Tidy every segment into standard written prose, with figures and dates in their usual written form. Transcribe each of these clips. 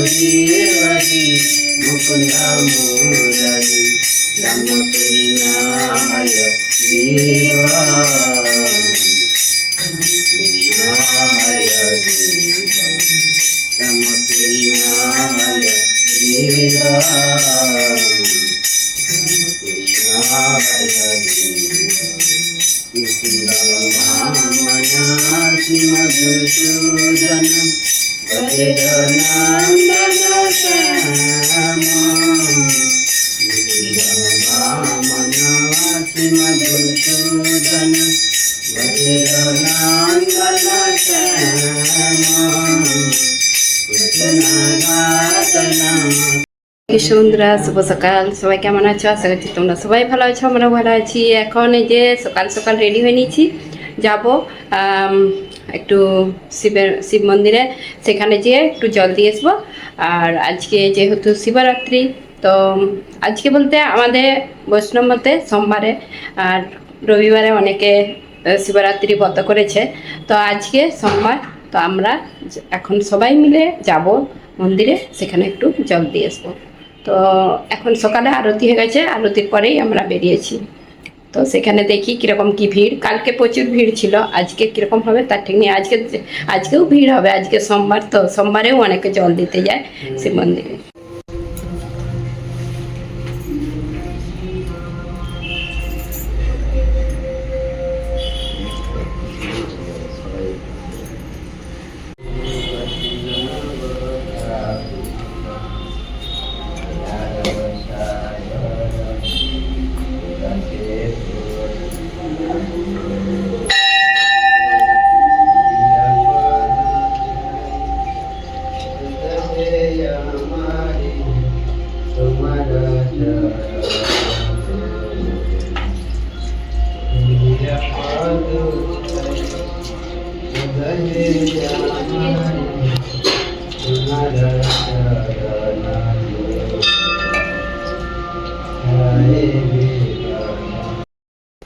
जीव हरि मुकुंद मुरली रमप्रियाय जीव प्रियाय जीव रमप्रियाय जीव मधुसूदन वज्रनंदन श्याम वामनासी मधुसूदन वज्रनंदन श्याम कृष्णगातना। বন্ধুরা শুভ সকাল, সবাই কেমন আছো? আশা করছি তোমরা সবাই ভালো আছো, আমরা ভালো আছি। এখন এই যে সকাল সকাল রেডি হয়ে নিয়েছি, যাব একটু শিব মন্দিরে, সেখানে যেয়ে একটু জল দিয়ে আসবো। আর আজকে যেহেতু শিবরাত্রি, তো আজকে বলতে আমাদের বৈষ্ণব মতে সোমবারে আর রবিবারে অনেকে শিবরাত্রি ব্রত করেছে। তো আজকে সোমবার, তো আমরা এখন সবাই মিলে যাব মন্দিরে, সেখানে একটু জল দিয়ে আসবো। তো এখন সকালে আরতি হয়ে গেছে, আরতির পরেই আমরা বেরিয়েছি। তো সেখানে দেখি কীরকম কি ভিড়। কালকে প্রচুর ভিড় ছিল, আজকে কীরকম হবে তার ঠিক নেই। আজকেও ভিড় হবে, আজকে সোমবার, তো সোমবারেও অনেকে জল দিতে যায় শিব মন্দিরে।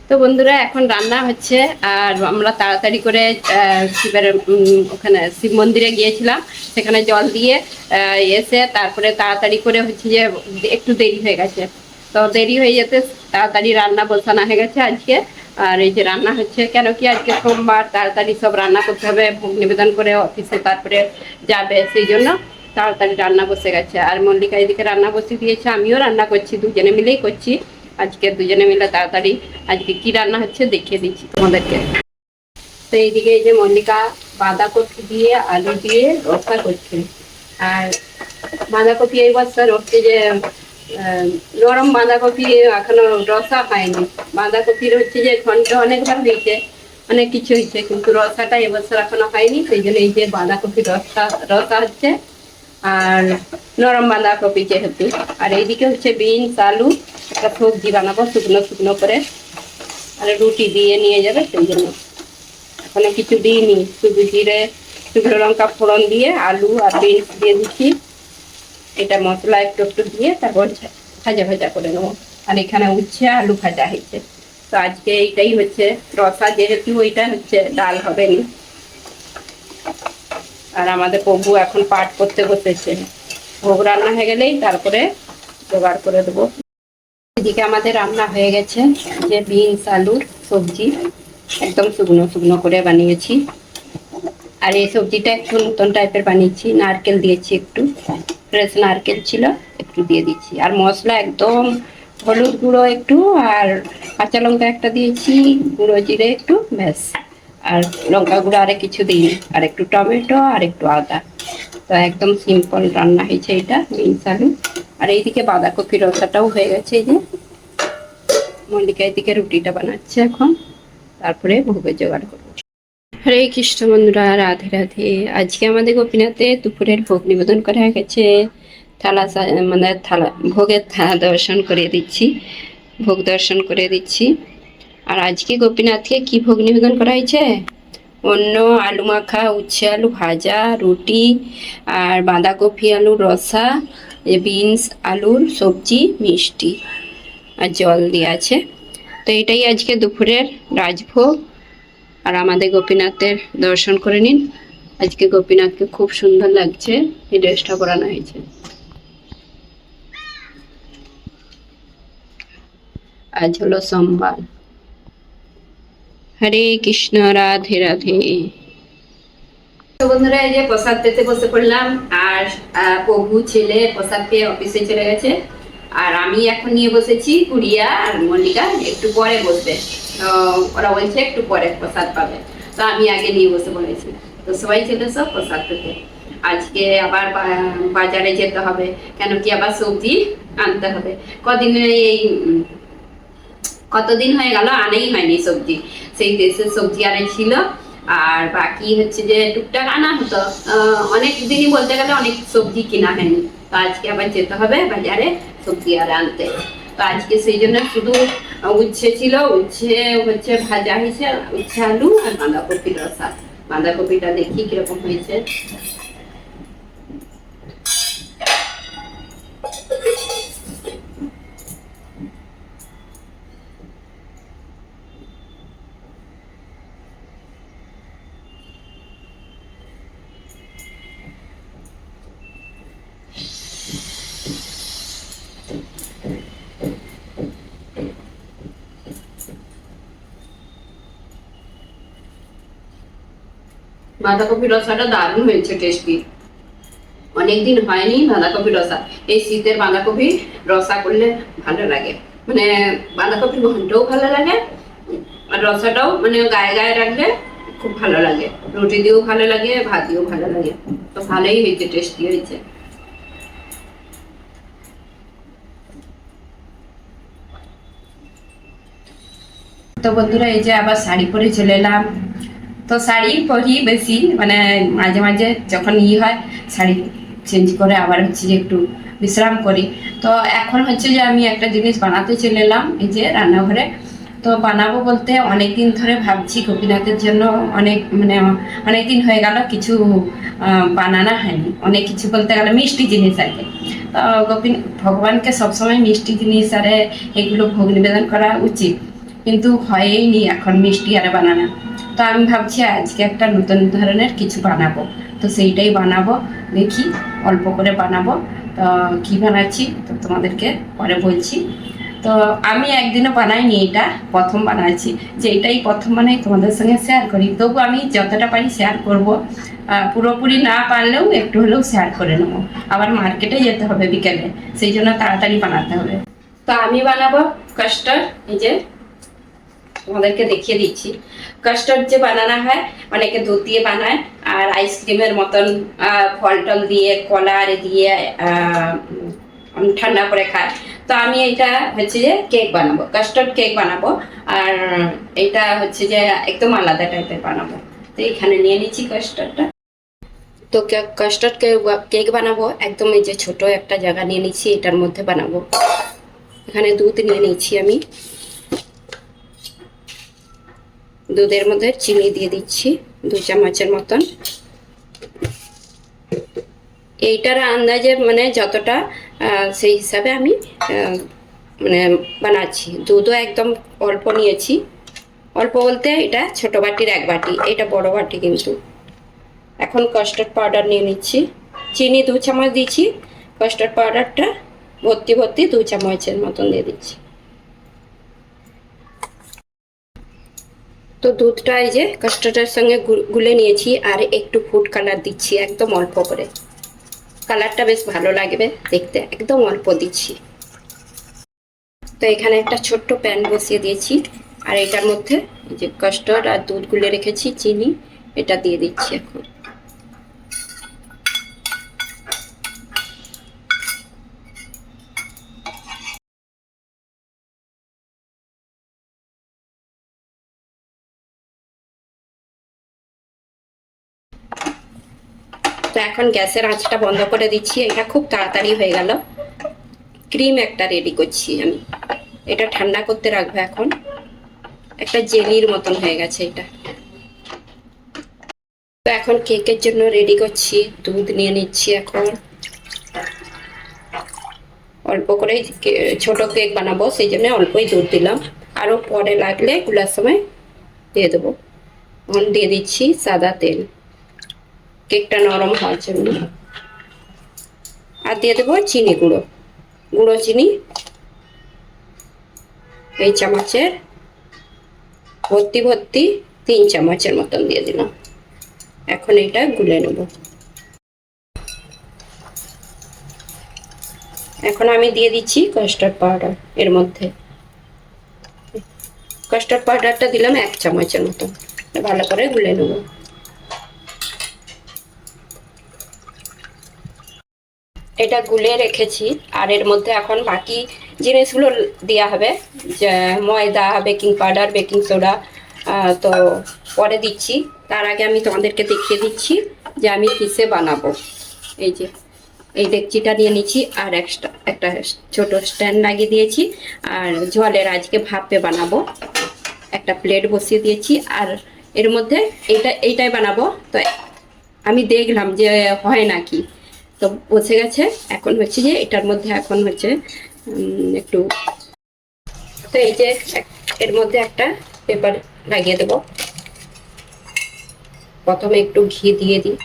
তো বন্ধুরা এখন রান্না হচ্ছে, আর আমরা তাড়াতাড়ি করে শিবের ওখানে শিব মন্দিরে গিয়েছিলাম, সেখানে জল দিয়ে এসে তারপরে তাড়াতাড়ি করে হচ্ছে যে একটু দেরি হয়ে গেছে। তো দেরি হয়ে যেতে তাড়াতাড়ি রান্না বসানো হয়ে গেছে আজকে। আর এই যে রান্না হচ্ছে, কেন কি আজকে সোমবার, তাড়াতাড়ি সব রান্না করতে হবে, ভোগ নিবেদন করে অফিসে তারপরে যাবে, সেই জন্য তাড়াতাড়ি রান্না বসে গেছে। আর মল্লিকা এদিকে রান্না বসে দিয়েছে, আমিও রান্না করছি, দুজনে মিলেই করছি আজকে, দুজনে মিলে তাড়াতাড়ি। আজকে কি রান্না হচ্ছে দেখিয়ে দিচ্ছি তোমাদেরকে। তো এইদিকে এই যে মল্লিকা বাঁধাকপি দিয়ে আলু দিয়ে রসা করছে। আর বাঁধাকপি এই বছর হচ্ছে যে নরম বাঁধাকপি এখনো রসা হয়নি। বাঁধাকপির হচ্ছে যে ঘন্ট অনেকবার হয়েছে, অনেক কিছু হয়েছে, কিন্তু রসাটা এবছর এখনো হয়নি, সেই জন্য এই যে বাঁধাকপির রসা হচ্ছে। আর নরম বাঁধাকপি যেহেতু, আর এইদিকে হচ্ছে বিনস আলু, একটা সবজি বানাবো শুকনো শুকনো করে, আর রুটি দিয়ে নিয়ে যাবে, সেই জন্য এখনো কিছু দিইনি। শুধু জিরে শুকনো লঙ্কা ফোড়ন দিয়ে আলু আর বিনস দিয়ে দিচ্ছি, এটা মশলা একটু একটু দিয়ে তারপর ভাজা ভাজা করে নেবো। আর এখানে উচ্ছে আলু ভাজা হয়েছে। তো আজকে এইটাই হচ্ছে রসা, যেহেতু ওইটা হচ্ছে ডাল হবে না। আর আমাদের প্রভু এখন পাঠ করতে বসেছে, ভোগ রান্না হয়ে গেলেই তারপরে জোগাড় করে দেবো। এদিকে আমাদের রান্না হয়ে গেছে, যে বিনস আলুর সবজি একদম শুকনো শুকনো করে বানিয়েছি। আর এই সবজিটা একটু নতুন টাইপের বানিয়েছি, নারকেল দিয়েছি, একটু ফ্রেশ নারকেল ছিল একটু দিয়ে দিচ্ছি। আর মশলা একদম হলুদ গুঁড়ো একটু, আর কাঁচা লঙ্কা একটা দিয়েছি, গুঁড়ো জিরে একটু, ব্যাস। আর লঙ্কা গুঁড়ো আর কিছু দিইনি, আর একটু টমেটো আর একটু আদা। তো একদম সিম্পল রান্না হয়েছে এটা, বিনস আলু। আর এইদিকে বাঁধাকপির রসাটাও হয়ে গেছে। এই যে মল্লিকা এদিকে রুটিটা বানাচ্ছে এখন, তারপরে ভোগের জোগাড় করবো। হরে কৃষ্ণ বন্ধুরা, রাধে রাধে। আজকে আমাদের গোপীনাথে দুপুরের ভোগ নিবেদন করা হয়ে গেছে। মানে ভোগের থালা দর্শন করে দিচ্ছি, ভোগ দর্শন করে দিচ্ছি। আর আজকে গোপীনাথকে কি ভোগ নিবেদন করা হয়েছে? অন্য আলু মাখা, উচ্ছে আলু ভাজা, রুটি, আর বাঁধাকপি আলুর রসা, বিনস আলুর সবজি, মিষ্টি আর জল দিয়ে আছে। তো এটাই আজকে দুপুরের রাজভোগ। আর আমাদের গোপীনাথের দর্শন করে নিন। আজকে গোপীনাথকে খুব সুন্দর লাগছে, এই ড্রেসটা পরানো হয়েছে। আজ হলো সোমবার। হরে কৃষ্ণ, রাধে রাধে। তো বন্ধুরা, এই যে প্রসাদ পেতে বসে পড়লাম। আর প্রভু ছেলে প্রসাদ পেয়ে অফিসে চলে গেছে। আর আমি এখন নিয়ে বসেছি, গুড়িয়া আর মল্লিকা একটু পরে বসবে। তো ওরা বলছে একটু পরে প্রসাদ পাবে, তো আমি আগে নিয়ে বসে পড়েছি। তো সবাই চলে এসো প্রসাদ পেতে। আজকে আবার বাজারে যেতে হবে, কেন কি আবার সবজি আনতে হবে। কতদিন হয়ে গেল আনাই হয়নি সবজি, সেই দেশের সবজি আনাই ছিল। আর বাকি হচ্ছে যে টুকটাক আনা হতো, অনেক দিনই বলতে গেলে অনেক সবজি কেনা হয়নি। তো আজকে আবার যেতে হবে বাজারে সবজি আর আনতে। তো আজকে সেই জন্য শুধু উচ্ছে ছিল, উচ্ছে হচ্ছে ভাজা হয়েছে, উচ্ছে আলু আর বাঁধাকপির রসা। বাঁধাকপিটা দেখি কিরকম হয়েছে। বাঁধাকপির রসাটা দারুণ হয়েছে, টেস্টি। অনেকদিন হয়নি বাঁধাকপির রসা। এই শীতের বাঁধাকপি রসা করলে ভালো লাগে, মানে বাঁধাকপির ঘন্টও ভালো লাগে, আর রসাটাও মানে গায়ে গায়ে রাখলে খুব ভালো লাগে। রুটি দিয়েও ভালো লাগে, ভাত দিয়েও ভালো লাগে। তো ভালোই হয়েছে, টেস্টি হয়েছে। তো বন্ধুরা, এই যে আবার শাড়ি পরে চলে এলাম। তো শাড়ি পরি বেশি, মানে মাঝে মাঝে যখন হয় শাড়ি চেঞ্জ করে আবার হচ্ছে যে একটু বিশ্রাম করি। তো এখন হচ্ছে যে আমি একটা জিনিস বানাতে চলে এলাম এই যে রান্নাঘরে। তো বানাবো বলতে অনেকদিন ধরে ভাবছি গোপীনাথের জন্য, অনেকদিন হয়ে গেল কিছু বানানো হয়নি। অনেক কিছু বলতে গেলে মিষ্টি জিনিস আর কি। তো ভগবানকে সবসময় মিষ্টি জিনিস আরে এগুলো ভোগ নিবেদন করা উচিত, কিন্তু হয়ই এখন মিষ্টি আরে বানানো। তো আমি ভাবছি আজকে একটা নতুন ধরনের কিছু বানাবো। তো সেইটাই বানাবো, দেখি অল্প করে বানাবো। তো কী বানাচ্ছি তো তোমাদেরকে পরে বলছি। তো আমি একদিনও বানাইনি, এটা প্রথম বানাচ্ছি। যে এটাই প্রথম বানাই তোমাদের সঙ্গে শেয়ার করি, তবু আমি যতটা পারি শেয়ার করব। পুরোপুরি না পারলেও একটু হলেও শেয়ার করে নেবো। আবার মার্কেটে যেতে হবে বিকেলে, সেই জন্য তাড়াতাড়ি বানাতে হবে। তো আমি বানাবো কাস্টার্ড। এই যে তোমাদেরকে দেখিয়ে দিচ্ছি কাস্টার্ড যে বানানো হয়, অনেকে দুধ দিয়ে বানায় আর আইসক্রিমের মতন ফল টল দিয়ে কলা দিয়ে ঠান্ডা করে খায়। তো আমি এটা হচ্ছে যে কেক বানাবো, কাস্টার্ড কেক বানাবো। আর এটা হচ্ছে যে একদম আলাদা টাইপের বানাবো। তো এখানে নিয়ে নিচ্ছি কাস্টার্ডটা। তো কাস্টার্ড কেক বানাবো একদম এই যে ছোট একটা জায়গা নিয়ে নিচ্ছি, এটার মধ্যে বানাবো। এখানে দুধ নিয়ে নিচ্ছি আমি, দুধের মধ্যে চিনি দিয়ে দিচ্ছি 2 চামচের মতন। এইটার আন্দাজে মানে যতটা সেই হিসাবে আমি মানে বানাচ্ছি। দুধও একদম অল্প নিয়েছি, অল্প বলতে এটা ছোট বাটির 1 বাটি, এটা বড় বাটি কিন্তু। এখন কাস্টার্ড পাউডার নিয়ে নিচ্ছি, চিনি 2 চামচ দিচ্ছি, কাস্টার্ড পাউডারটা ভর্তি 2 চামচের মতন দিয়ে দিচ্ছি। তো দুধটা এই যে কাস্টার্ডের সঙ্গে গুলে নিয়েছি, আর একটু ফুড কালার দিচ্ছি একদম অল্প করে। কালারটা বেশ ভালো লাগবে দেখতে, একদম অল্প দিচ্ছি। তো এখানে একটা ছোট্ট প্যান বসিয়ে দিয়েছি, আর এটার মধ্যে এই যে কাস্টার্ড আর দুধ গুলে রেখেছি চিনি, এটা দিয়ে দিচ্ছি এখন। তো এখন গ্যাসের আঁচটা বন্ধ করে দিচ্ছি। এটা খুব তাড়াতাড়ি হয়ে গেল। ক্রিম একটা রেডি করছি আমি, এটা ঠান্ডা করতে রাখবো। এখন একটা জেলির মতন হয়ে গেছে এটা। তো এখন কেকের জন্য রেডি করছি, দুধ নিয়ে নিচ্ছি। এখন অল্প করে ছোট কেক বানাবো, সেই জন্য অল্পই দুধ দিলাম, আরও পরে লাগলে গুলার সময় দিয়ে দেবো। এখন দিয়ে দিচ্ছি সাদা তেল কেকটা নরম হওয়ার জন্য। আর দিয়ে দেবো চিনি গুঁড়ো, গুঁড়ো চিনি এই চামচের ভর্তি ভর্তি 3 চামচের মতন দিয়ে দিলাম। এখন এটা গুলে নেব। এখন আমি দিয়ে দিচ্ছি কাস্টার্ড পাউডার এর মধ্যে। কাস্টার্ড পাউডারটা দিলাম 1 চামচের মতন, ভালো করে গুলে নেব। এটা গুলে রেখেছি আর এর মধ্যে এখন বাকি জিনিসগুলো দেওয়া হবে, যে ময়দা, বেকিং পাউডার, বেকিং সোডা, তো পরে দিচ্ছি। তার আগে আমি তোমাদেরকে দেখিয়ে দিচ্ছি যে আমি কিসে বানাবো। এই যে এই ডেকচিটা নিয়ে নিচ্ছি আর একটা ছোট স্ট্যান্ড লাগিয়ে দিয়েছি। আর জলের আজকে ভাপে বানাবো, একটা প্লেট বসিয়ে দিয়েছি। আর এর মধ্যে এইটাই বানাবো। তো আমি দেখলাম যে হয় নাকি, তো বসে গেছে। এখন হচ্ছে যে এটার মধ্যে এখন হচ্ছে একটু, তো এই যে এর মধ্যে একটা পেপার লাগিয়ে দেব। প্রথমে একটু ঘি দিয়ে দিই।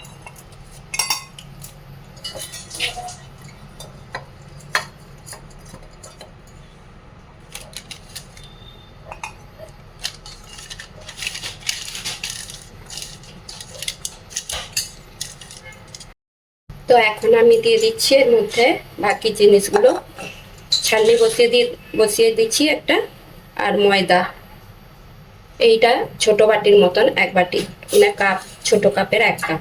তো এখন আমি দিয়ে দিচ্ছি এর মধ্যে বাকি জিনিসগুলো। ছালনি বসিয়ে দিচ্ছি একটা, আর ময়দা এইটা ছোট বাটির মতন 1 বাটি, মানে কাপ, ছোট কাপের 1 কাপ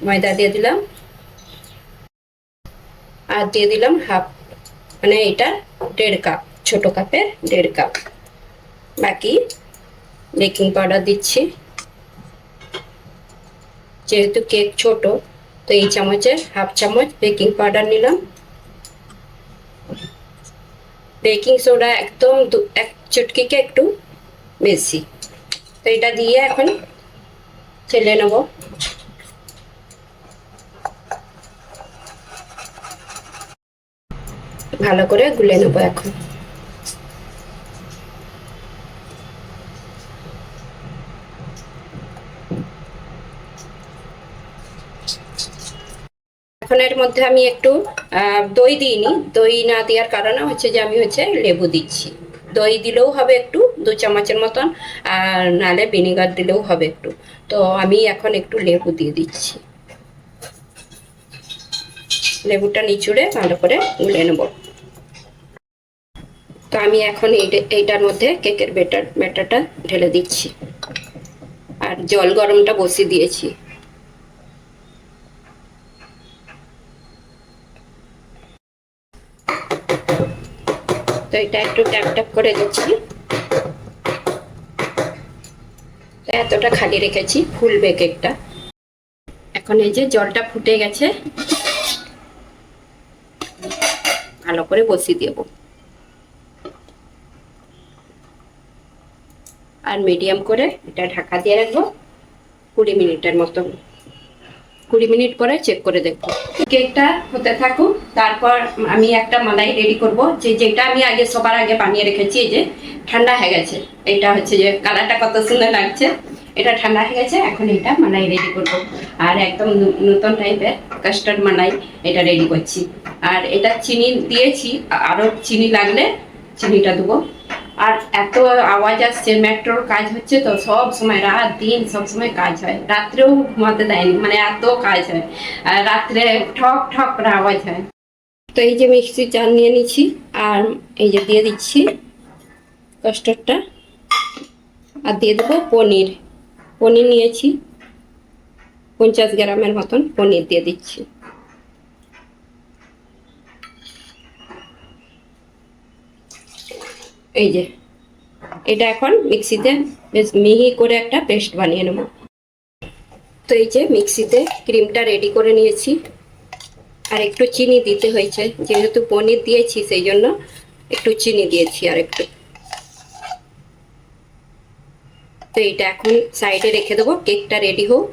ময়দা দিয়ে দিলাম। আর দিয়ে দিলাম হাফ, মানে এটা 1.5 কাপ, ছোট কাপের 1.5 কাপ। বাকি বেকিং পাউডার দিচ্ছি, যেহেতু কেক ছোট তো এই চামচের হাফ চামচ বেকিং পাউডার নিলাম। বেকিং সোডা একদম 1 চুটকিকে একটু বেশি। তো এটা দিয়ে এখন চেলে নেব। ভালো করে গুলে নেব এখন। এখন এর মধ্যে আমি একটু দই দিইনি। দই না দেওয়ার কারণে হচ্ছে যে আমি লেবু দিচ্ছি। দই দিলেও হবে একটু, 2 চামচের মতন, আর নালে ভিনেগার দিলেও হবে একটু। তো আমি এখন একটু লেবু দিয়ে দিচ্ছি। লেবুটা নিচুড়ে ভালো করে গুলে নেব। তো আমি এখন এইটার মধ্যে কেকের ব্যাটারটা ঢেলে দিচ্ছি আর জল গরমটা বসিয়ে দিয়েছি। তো এটা একটু ট্যাপ ট্যাপ করে দিচ্ছি। এতটা খালি রেখেছি, ফুলবে কেকটা। এখন এই যে জলটা ফুটে গেছে, ভালো করে বসিয়ে দেব। আর মিডিয়াম করে এটা ঢাকা দিয়ে রাখবো 20 মিনিটের মতো। 20 মিনিট পরে চেক করে দেখবো। কেকটা হতে থাকুক, তারপর আমি একটা মালাই রেডি করব, যেটা আমি সবার আগে বানিয়ে রেখেছি। এই যে ঠান্ডা হয়ে গেছে, এটা হচ্ছে যে কালারটা কত সুন্দর লাগছে। এটা ঠান্ডা হয়ে গেছে, এখন এটা মালাই রেডি করব। আর একদম নতুন টাইপের কাস্টার্ড মালাই এটা রেডি করছি। আর এটা চিনি দিয়েছি, আরো চিনি লাগলে চিনিটা দেবো। আর এত আওয়াজ আসছে, মেট্রোর কাজ হচ্ছে, তো সব সময় রাত দিন সব সময় কাজ হয়। রাত্রেও ঘুমাতে দেয়নি, মানে এত কাজ হয়। আর রাত্রে ঠক ঠক করে আওয়াজ হয়। তো এই যে মিক্সির জার নিয়ে নিচ্ছি, আর এই যে দিয়ে দিচ্ছি কাস্টার্ডটা, আর দিয়ে দেবো পনির। পনির নিয়েছি 50 গ্রামের মতন পনির দিয়ে দিচ্ছি। এই যে এটা এখন মিক্সিতে বেশ মিহি করে একটা পেস্ট বানিয়ে নেব। তো এই যে মিক্সিতে ক্রিমটা রেডি করে নিয়েছি। আর একটু চিনি দিতে হয়েছে, যেহেতু পনির দিয়েছি সেই জন্য একটু চিনি দিয়েছি আর একটু। তো এইটা এখন সাইডে রেখে দেবো, কেকটা রেডি হোক।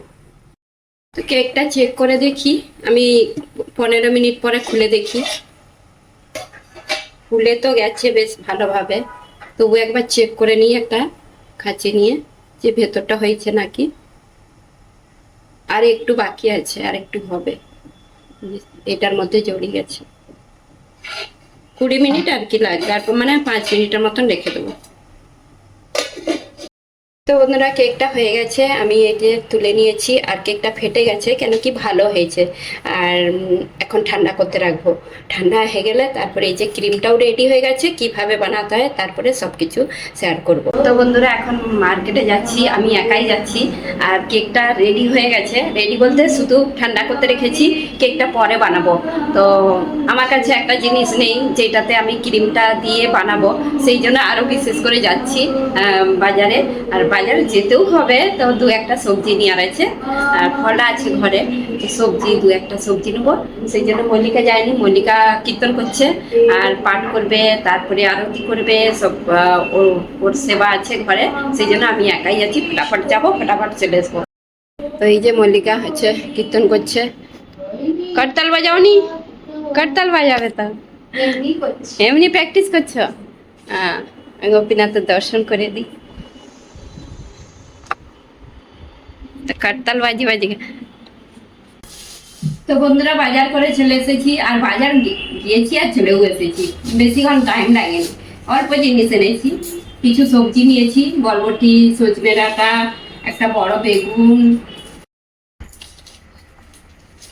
তো কেকটা চেক করে দেখি, আমি 15 মিনিট পরে খুলে দেখি। খুলে তো গেছে বেশ ভালোভাবে, তবু একবার চেক করে নিই একটা কাঁচি নিয়ে। যে ভেতরটা হয়েছে নাকি, আর একটু বাকি আছে, আর একটু হবে। এটার মধ্যে জড়িয়ে গেছে। 20 মিনিট আর কি লাগবে, আর মানে 5 মিনিটের মতন রেখে দেবো। তো বন্ধুরা কেকটা হয়ে গেছে, আমি এই যে তুলে নিয়েছি, আর কেকটা ফেটে গেছে কেন কি ভালো হয়েছে। আর এখন ঠান্ডা করতে রাখবো। ঠান্ডা হয়ে গেলে তারপরে এই যে ক্রিমটাও রেডি হয়ে গেছে, কিভাবে বানাতে হয় তারপরে সব কিছু শেয়ার করব। তো বন্ধুরা এখন মার্কেটে যাচ্ছি, আমি একাই যাচ্ছি। আর কেকটা রেডি হয়ে গেছে, রেডি বলতে শুধু ঠান্ডা করতে রেখেছি, কেকটা পরে বানাবো। তো আমার কাছে একটা জিনিস নেই যেটাতে আমি ক্রিমটা দিয়ে বানাবো, সেই জন্য আরও বিশেষ করে যাচ্ছি বাজারে। আর বাজারে যেতেও হবে, তো 2-1টা সবজি নেওয়ার আছে, আর ফলটা আছে ঘরে, সবজি 2-1টা সবজি নেবো। সেই জন্য মল্লিকা যায়নি, মল্লিকা কীর্তন করছে আর পাঠ করবে, তারপরে আরতি করবে, সব ওর সেবা আছে ঘরে। সেই জন্য আমি একাই যাচ্ছি, ফটাফট যাবো, ফটাফট চলে আসবো। তো এই যে মল্লিকা হচ্ছে কীর্তন করছে। করতাল বাজাওনি? করতাল বাজাবে তো? এমনি প্র্যাকটিস করছো? হ্যাঁ, গোপীনাথের দর্শন করে দিই। করতাল বাজি বাজি। তো বন্ধুরা বাজার করে চলে এসেছি, আর বাজার গিয়েছি আর চলেও এসেছি, বেশিক্ষণ টাইম লাগেনি। অল্প জিনিস এনেছি, কিছু সবজি নিয়েছি, বরবটি, সজনে ডাঁটা, একটা বড় বেগুন।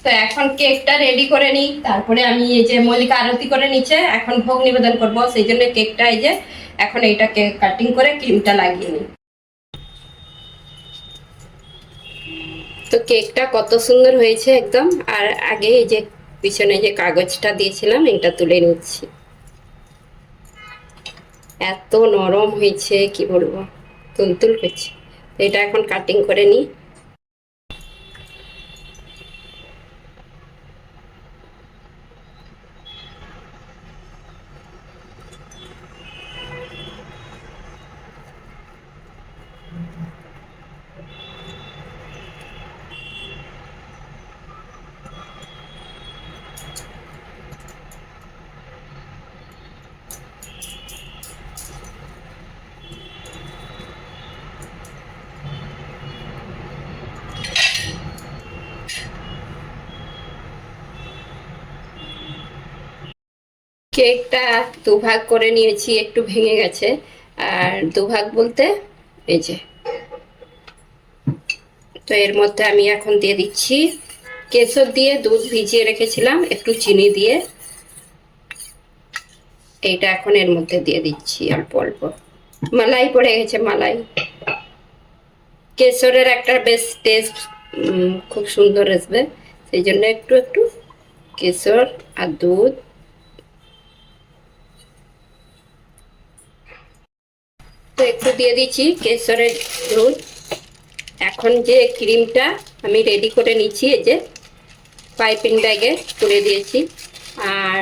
তো এখন কেকটা রেডি করে নিই, তারপরে আমি এই যে মল্লিকা আরতি করে নিচ্ছে, এখন ভোগ নিবেদন করবো। সেই জন্য কেকটা এই যে এখন এইটাকে কাটিং করে ক্রিমটা লাগিয়ে নিই। তো কেকটা কত সুন্দর হয়েছে একদম। আর আগে এই যে পিছনে যে কাগজটা দিয়েছিলাম এটা তুলে নিচ্ছি, এত নরম হয়েছে কি বলবো, তুলতুল করছে। এটা এখন কাটিং করে নিই। কেকটা দুভাগ করে নিয়েছি, একটু ভেঙে গেছে। আর দুভাগ বলতে এই যে, তো এর মধ্যে আমি এখন দিয়ে দিচ্ছি কেশর দিয়ে দুধ ভিজিয়ে রেখেছিলাম, একটু চিনি দিয়ে এইটা এখন এর মধ্যে দিয়ে দিচ্ছি অল্প অল্প। মালাই পড়ে গেছে, মালাই। কেশরের একটা বেশ টেস্ট খুব সুন্দর আসবে, সেই জন্য একটু একটু কেশর আর দুধ। তো একটু দিয়ে দিচ্ছি কেশরের দুধ। এখন যে ক্রিমটা আমি রেডি করে নিচ্ছি, এই যে পাইপিং ব্যাগে তুলে দিয়েছি, আর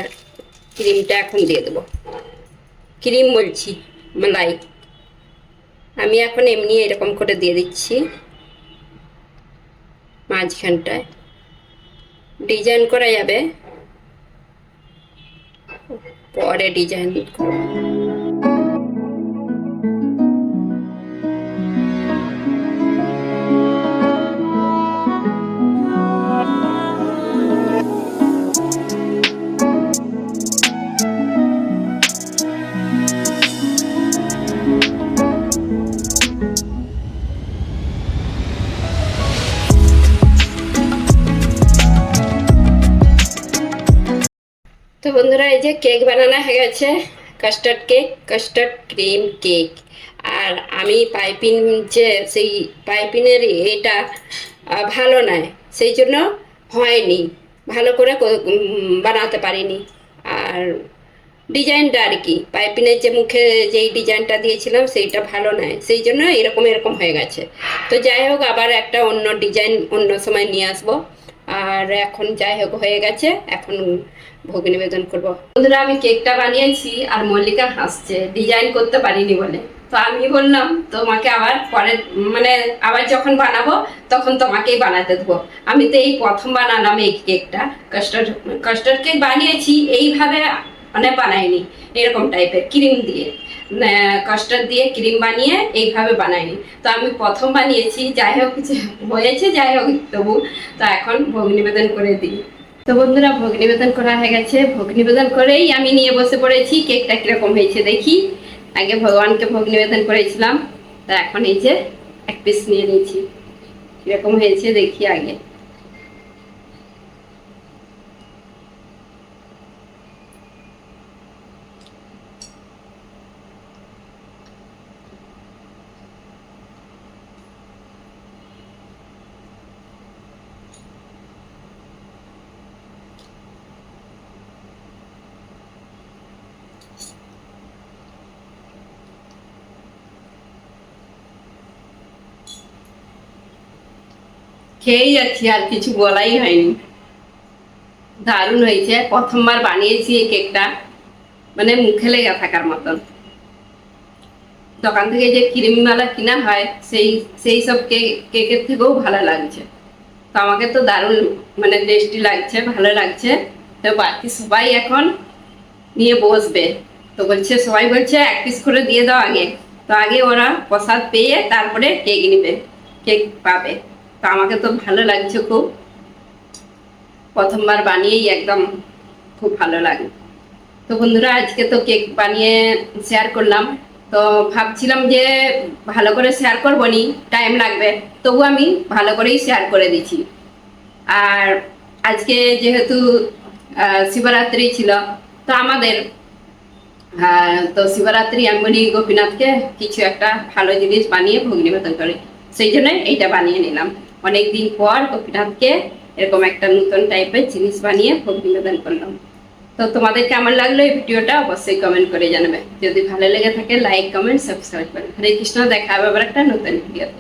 ক্রিমটা এখন দিয়ে দেবো। ক্রিম বলছি, মালাই। আমি এখন এমনি এরকম করে দিয়ে দিচ্ছি মাঝখানটায়। ডিজাইন করা যাবে, পরে ডিজাইন তো বন্ধুরা এই যে কেক বানানো হয়ে গেছে, custard cake, custard cream cake. আর আমি পাইপিং, যে সেই পাইপিংয়ের এটা ভালো নয়, সেই জন্য হয়নি, ভালো করে বানাতে পারিনি। আর ডিজাইনটা আর কি, পাইপিংয়ের যে মুখে যেই ডিজাইনটা দিয়েছিলাম সেইটা ভালো নয়, সেই জন্য এরকম এরকম হয়ে গেছে। তো যাই হোক, আবার একটা অন্য ডিজাইন অন্য সময় নিয়ে আসবো। আর এখন যাই হোক হয়ে গেছে, এখন ভোগ নিবেদন করবো। বন্ধুরা আমি কেকটা বানিয়েছি, আর মল্লিকা হাসছে ডিজাইন করতে পারিনি বলে। তো আমি বললাম তোমাকে আবার পরে, মানে আবার যখন বানাবো তখন তোমাকেই বানাতে দেবো। আমি তো এই প্রথম বানালাম এই কেকটা, কাস্টার্ড কাস্টার্ড কেক বানিয়েছি এইভাবে, মানে বানাইনি এরকম টাইপের ক্রিম দিয়ে। কাস্টার্ড দিয়ে ক্রিম বানিয়ে এইভাবে বানাইনি। তো আমি প্রথম বানিয়েছি, যাই হোক কিছু হয়েছে, যাই হোক তবু। তো এখন ভোগ নিবেদন করে দিই। তো বন্ধুরা ভোগ নিবেদন করা হয়ে গেছে, ভোগ নিবেদন করেই আমি নিয়ে বসে পড়েছি। কেকটা কিরকম হয়েছে দেখি। আগে ভগবানকে ভোগ নিবেদন করেছিলাম, তা এখন এই যে এক পিস নিয়ে নিয়েছি, কিরকম হয়েছে দেখি আগে। খেয়েই যাচ্ছি, আর কিছু বলাই হয়নি। দারুণ হয়েছে, প্রথমবার বানিয়েছি এই কেকটা, মানে মুখে লেগে থাকার মতন। দোকান থেকে যে ক্রিমওয়ালা কিনা হয় সেই সেই সব কেকের থেকেও ভালো লাগছে। তো আমাকে তো দারুণ মানে টেস্টি লাগছে, ভালো লাগছে। তো বাকি সবাই এখন নিয়ে বসবে, তো বলছে সবাই বলছে এক পিস করে দিয়ে দাও আগে। তো আগে ওরা প্রসাদ পেয়ে তারপরে কেক নিবে, কেক পাবে। তো আমাকে তো ভালো লাগছে খুব, প্রথমবার বানিয়েই একদম খুব ভালো লাগে। তো বন্ধুরা আজকে তো কেক বানিয়ে শেয়ার করলাম। তো ভাবছিলাম যে ভালো করে শেয়ার করবো নি, টাইম লাগবে, তবু আমি ভালো করেই শেয়ার করে দিচ্ছি। আর আজকে যেহেতু শিবরাত্রি ছিল, তো আমাদের তো শিবরাত্রি আমি বলি গোপীনাথকে কিছু একটা ভালো জিনিস বানিয়ে ভোগ নিবেদন করি, সেই জন্য এইটা বানিয়ে নিলাম। অনেকদিন পর গোপীনাথকে এরকম একটা নতুন টাইপের জিনিস বানিয়ে ভোগ নিবেদন করলাম। তো তোমাদের কেমন লাগলো এই ভিডিওটা অবশ্যই কমেন্ট করে জানাবে। যদি ভালো লেগে থাকে লাইক কমেন্ট সাবস্ক্রাইব করবে। হরে কৃষ্ণ, দেখা হবে আবার একটা নতুন ভিডিওতে।